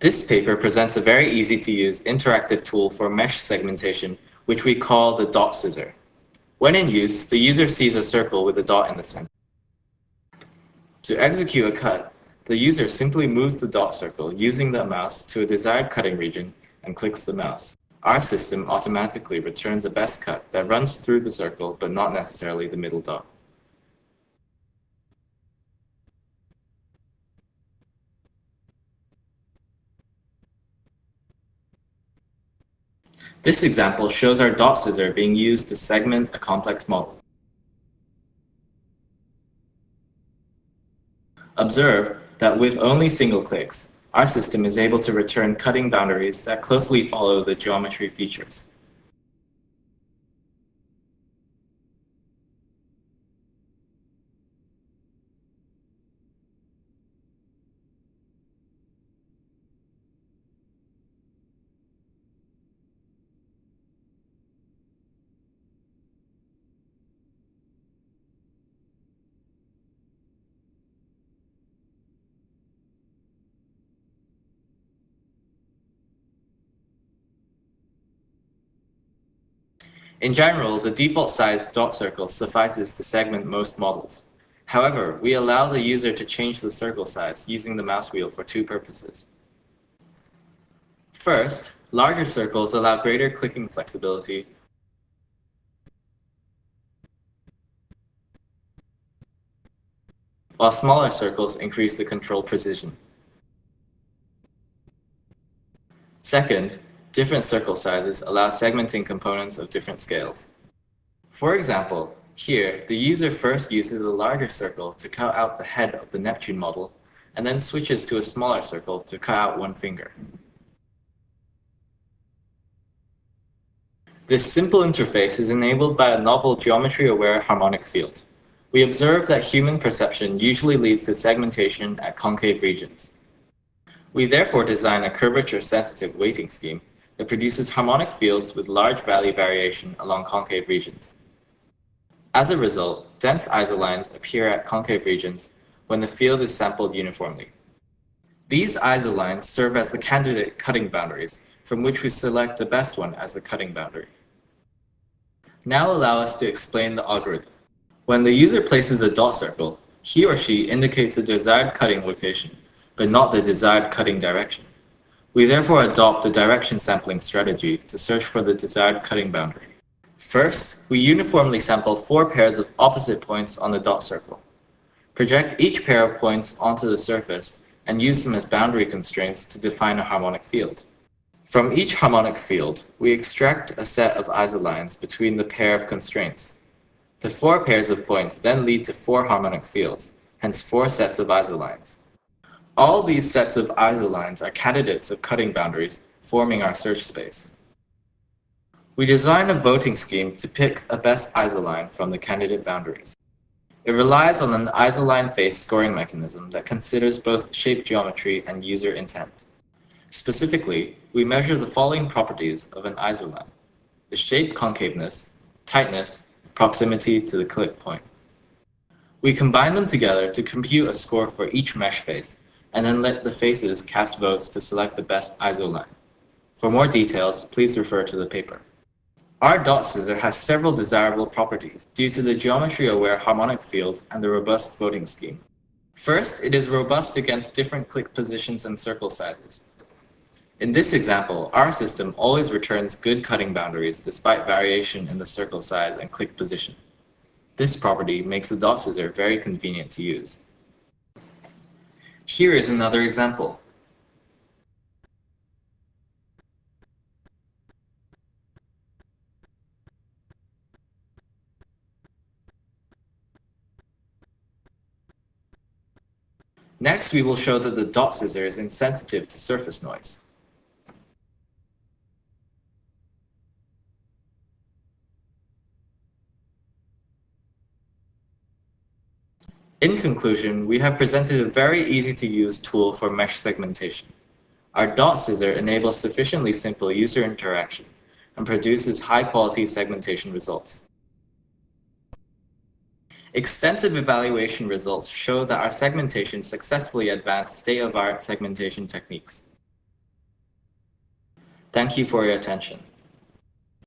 This paper presents a very easy-to-use interactive tool for mesh segmentation, which we call the dotScissor. When in use, the user sees a circle with a dot in the center. To execute a cut, the user simply moves the dot circle using the mouse to a desired cutting region and clicks the mouse. Our system automatically returns a best cut that runs through the circle but not necessarily the middle dot. This example shows our dotScissor being used to segment a complex model. Observe that with only single clicks, our system is able to return cutting boundaries that closely follow the geometry features. In general, the default size dot circle suffices to segment most models. However, we allow the user to change the circle size using the mouse wheel for two purposes. First, larger circles allow greater clicking flexibility, while smaller circles increase the control precision. Second, different circle sizes allow segmenting components of different scales. For example, here, the user first uses a larger circle to cut out the head of the Neptune model, and then switches to a smaller circle to cut out one finger. This simple interface is enabled by a novel geometry-aware harmonic field. We observe that human perception usually leads to segmentation at concave regions. We therefore design a curvature-sensitive weighting scheme that produces harmonic fields with large value variation along concave regions. As a result, dense isolines appear at concave regions when the field is sampled uniformly. These isolines serve as the candidate cutting boundaries, from which we select the best one as the cutting boundary. Now allow us to explain the algorithm. When the user places a dot circle, he or she indicates the desired cutting location, but not the desired cutting direction. We therefore adopt the direction sampling strategy to search for the desired cutting boundary. First, we uniformly sample 4 pairs of opposite points on the dot circle. Project each pair of points onto the surface and use them as boundary constraints to define a harmonic field. From each harmonic field, we extract a set of isolines between the pair of constraints. The 4 pairs of points then lead to 4 harmonic fields, hence 4 sets of isolines. All these sets of isolines are candidates of cutting boundaries, forming our search space. We design a voting scheme to pick a best isoline from the candidate boundaries. It relies on an isoline face scoring mechanism that considers both shape geometry and user intent. Specifically, we measure the following properties of an isoline: the shape concaveness, tightness, proximity to the click point. We combine them together to compute a score for each mesh face, and then let the faces cast votes to select the best isoline. For more details, please refer to the paper. Our dotScissor has several desirable properties due to the geometry-aware harmonic field and the robust voting scheme. First, it is robust against different click positions and circle sizes. In this example, our system always returns good cutting boundaries despite variation in the circle size and click position. This property makes the dotScissor very convenient to use. Here is another example. Next, we will show that the dotScissor is insensitive to surface noise. In conclusion, we have presented a very easy-to-use tool for mesh segmentation. Our dotScissor enables sufficiently simple user interaction and produces high-quality segmentation results. Extensive evaluation results show that our segmentation successfully advanced state-of-the-art segmentation techniques. Thank you for your attention.